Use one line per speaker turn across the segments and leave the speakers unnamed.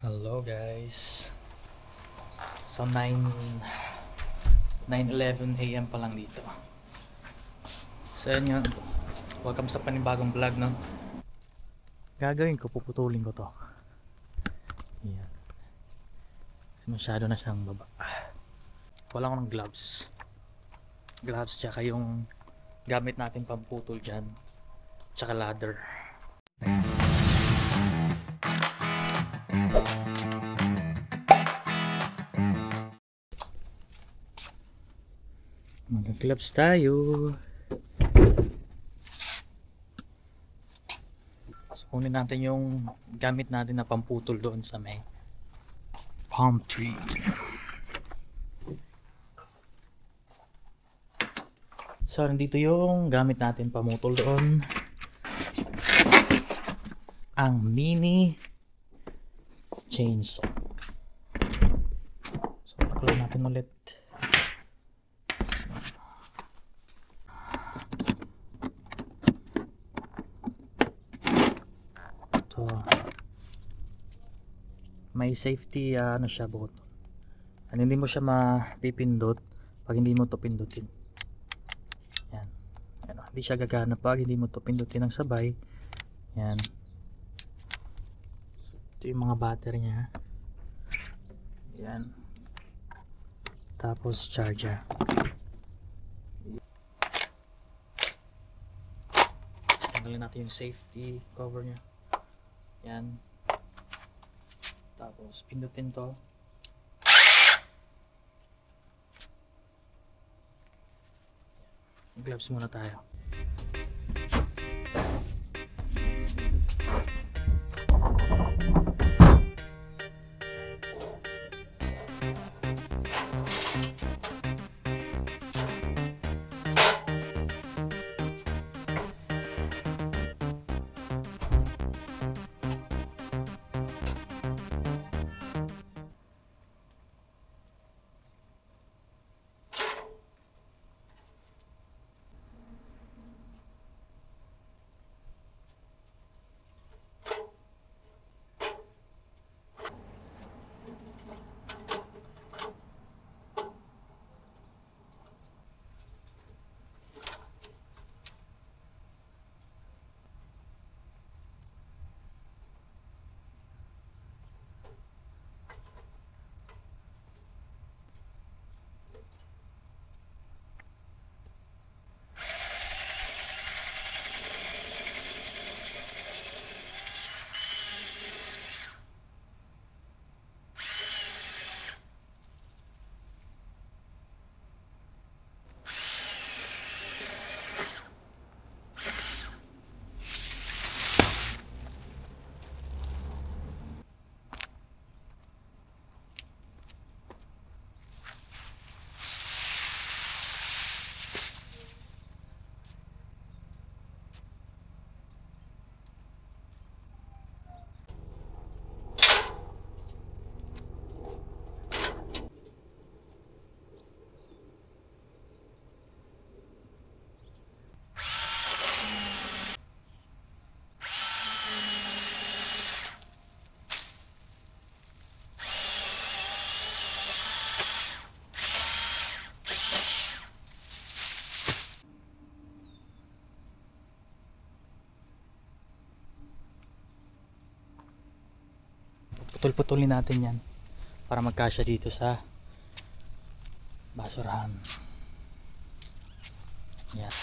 Hello guys. So 9:11 AM pa lang dito. So yun nga. Welcome sa panibagong vlog, no? Gagawin ko, puputulin ko to. Yan. Kasi masyado na siyang baba. Wala ko ng gloves. Gloves tsaka yung gamit natin pamputol dyan. Tsaka ladder. Mag-gloves tayo. So kunin natin yung gamit natin na pamputol doon sa may palm tree. So nandito yung gamit natin pamutol doon. Ang mini chainsaw. So paklo natin ulit. So may safety ano siya button. Ano, hindi mo siya mapipindot pag hindi mo to pindutin. Yan. Ano, hindi siya gagana pag hindi mo to pindutin ng sabay. Yan. Ito yung mga battery niya. Yan. Tapos charger. Tanggalin natin yung safety cover niya. Yan. Tapos pindutin to. Gloves muna tayo. Putol-putulin natin yan para magkasya dito sa basurahan. Yan.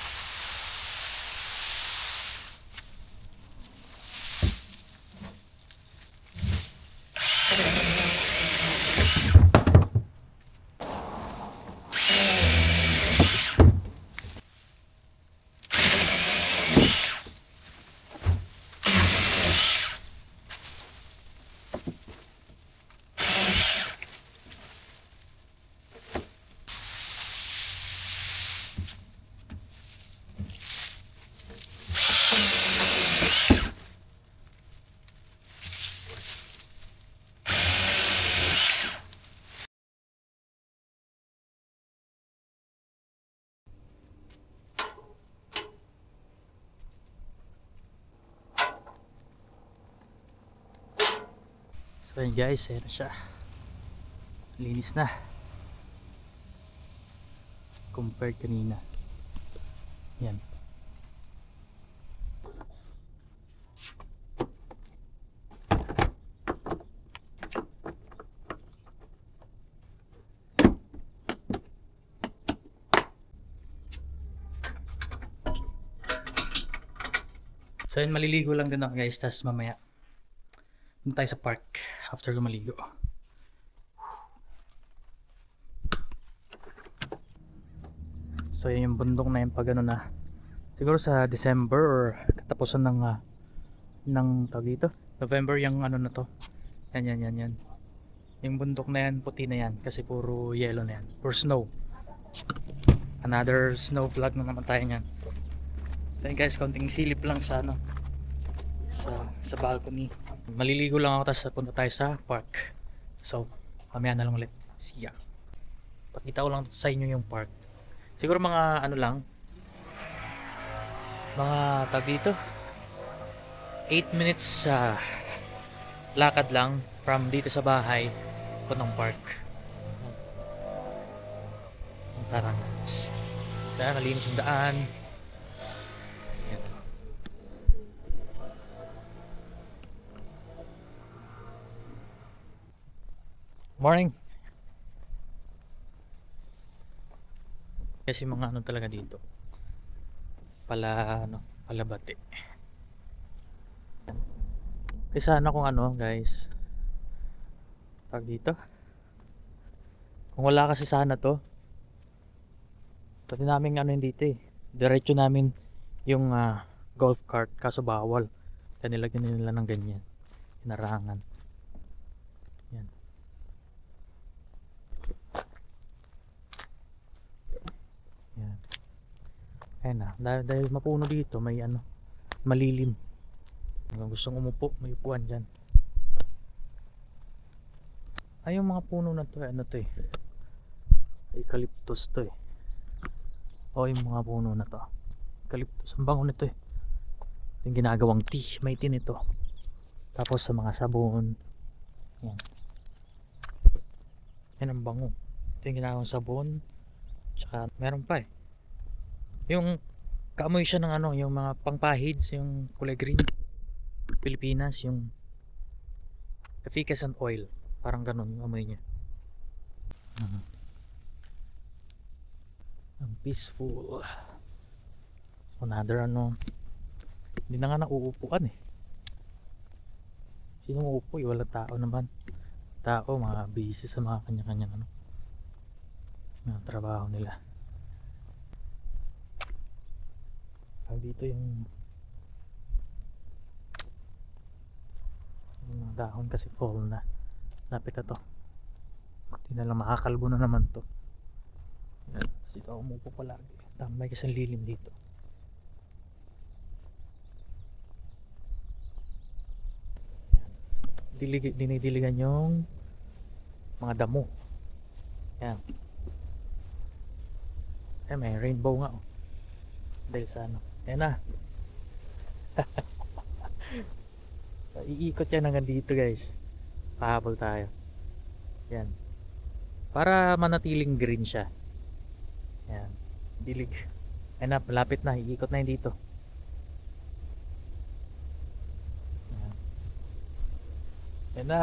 So yun guys, ayan na siya. Linis na compared kanina. Yan. So yun, maliligo lang din ako guys, tas mamaya punta tayo sa park after ko maligo. So yun yung bundok na yun pag ano na, siguro sa December or katapusan ng tawag dito, November yung ano na to. Yan. Yung bundok na yan, puti na yan kasi puro yellow na yan, puro snow. Another snow vlog na naman tayo nyan. So yun guys, konting silip lang sa ano, sa balcony. Maliligo lang ako, tapos punta tayo sa park. So mamaya na lang ulit. See ya. Pakita ko lang sa inyo yung park. Siguro mga ano lang, mga tag dito 8 minutes sa lakad lang from dito sa bahay puntang park. Ang Tarangas. Kaya malinis yung daan. Ayan. Morning. Kasi mga ano talaga dito, palabati. Kasi sana kung ano guys, tag dito, kung wala kasi sana to, pwede namin ano yun dito diretso namin yung golf cart, kaso bawal. Kaya nilagyan nila ng ganyan, hinarangan. Yan. Yan. Ayan na, dahil mapuno dito, may ano, malilim. Kung gustong umupo, may upuan dyan. Ay, yung mga puno na to, ano to eucalyptus to o yung mga puno na to, eucalyptus, ang bango nito yung ginagawang tea, may tea nito. Tapos sa mga sabon, yan, yan ang bango. Ito yung ginagawang sabon. Tsaka meron pa yung kaamoy siya ng ano, yung mga pangpahids, yung kulay green Pilipinas, yung efficacy oil, parang ganun yung amoy niya. Ang peaceful. Another ano, hindi na nga nauupuan sino uupo walang tao naman. Tao mga busy sa mga kanya-kanyang ano, mga trabaho nila. Dito yung mga dahon kasi fall na, lapit na to, hindi na lang, makakalbo na naman to. Yan. Dito ako umupo palagi, tambay kasi lilim dito. Dinidiligan yung mga damo. Yan. May rainbow nga dahil sa ano, yan na. Iikot yan hanggang dito guys, pahabol tayo. Yan, para manatiling green siya. Yan, dilig. Ayan na, malapit na, iikot na yun dito. Yan, yan na.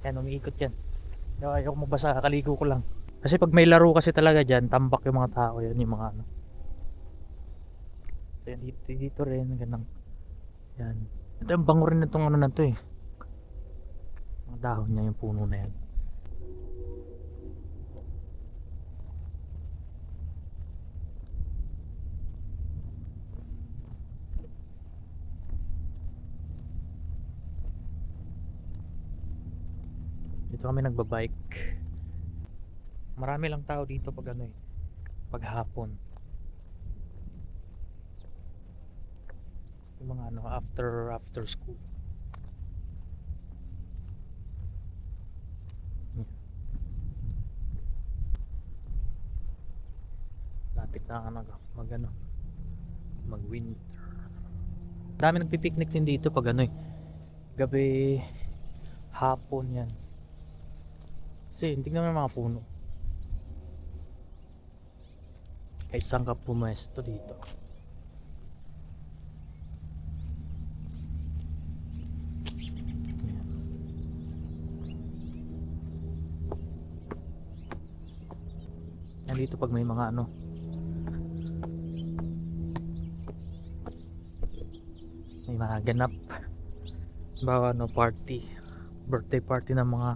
Yan, umiikot yan. Ayaw ko mabasa, kakaligo ko lang. Kasi pag may laro kasi talaga dyan, tambak yung mga tao, yan yung mga ano. Yan, dito rin, ganang. Yan. Ito yung bango rin itong ano na to mga dahon niya, yung puno na yan. Dito kami nagbabike. Marami lang tao dito pag ano pag hapon. Yung mga ano, after school. Lapit na mag winter. Dami nagpipiknik din dito pag ano eh, gabi, hapon yan. Kasi tingnan mo yung mga puno. Kahit saan ka pumwesto dito. Yan dito pag may mga ano, may mga ganap, bawa ano, party, birthday party ng mga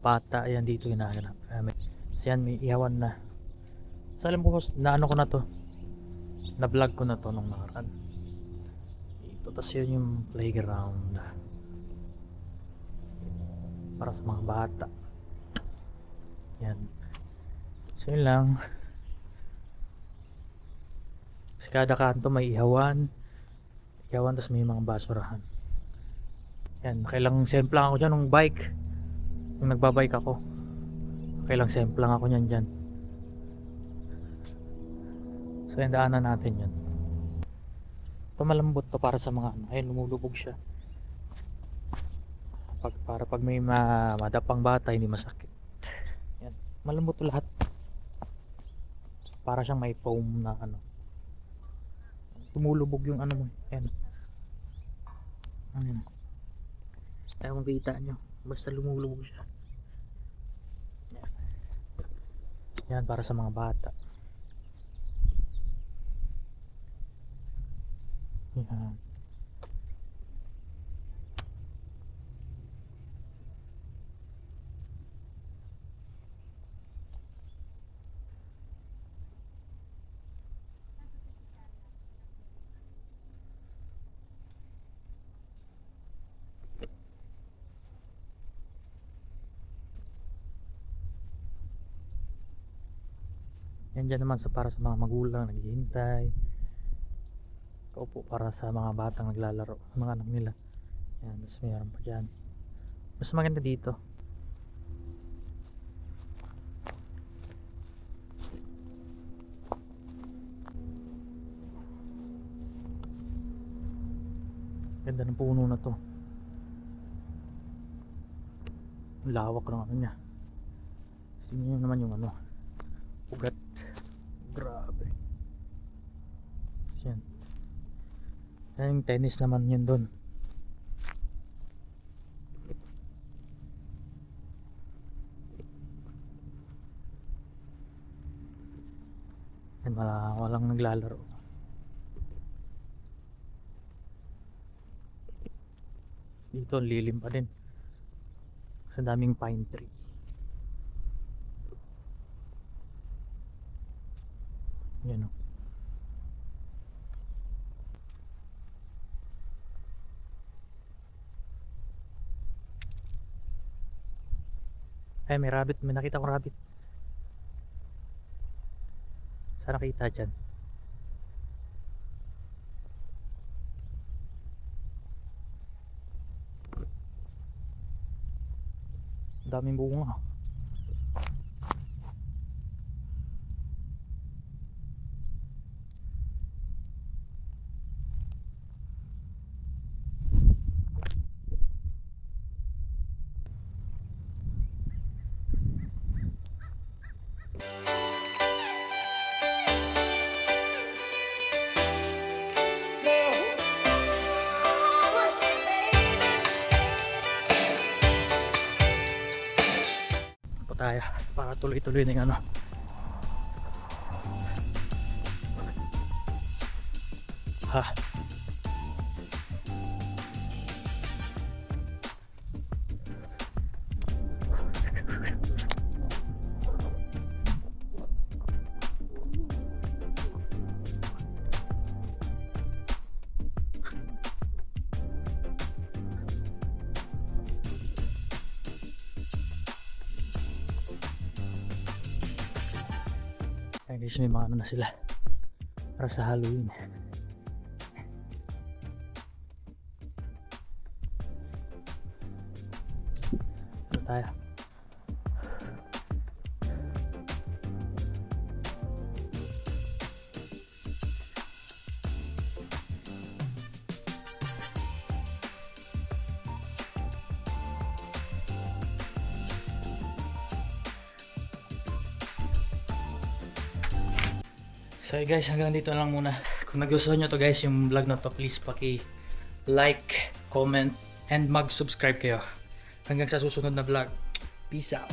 bata, ayan dito ginaganap. So yan, may ihawan na. So alam ko, na ano ko na to, na vlog ko na to nung nakaraan dito. Tas yun yung playground para sa mga bata. Yan. So yun lang. Sa kada kanto may ihawan, tas may mga basurahan. Yan, kailang semplang ako dyan ng bike. Yung nagbabike ako, kailang semplang ako nyan dyan. So yung daanan natin yan. Ito malambot to para sa mga ano. Ayun, lumulubog siya. Para pag may madapang bata hindi masakit. Yan, malambot to lahat. Para siyang may foam na ano. Tumulubog yung ano mo. Ayan. Ayan. Kaya kung kita nyo, basta lumulubog siya. Yan. Yan para sa mga bata. Yan. Yan dyan naman para sa mga magulang naghihintay. Kaupo para sa mga batang naglalaro, mga anak nila. Yan, mas mayroon pa dyan. Mas maganda dito. Ganda ng puno na to. Lawak ng ano niya. Tingnan nyo naman yung ano, ugat. Grabe. Yan. Yung tennis naman yun doon. Yan, walang naglalaro. Dito lilim pa din. Sa daming pine tree. Yan o. Ay, may rabbit. May nakita kong rabbit. Saan nakita dyan? Daming bunga. Tayo para tuloy-tuloy na yung ano. Ha. Ayan guys, may mga ano na sila para sa Halloween. Ito tayo. So guys, hanggang dito lang muna. Kung nagustuhan nyo to guys, yung vlog na to, please like, comment, and mag-subscribe kayo. Hanggang sa susunod na vlog. Peace out.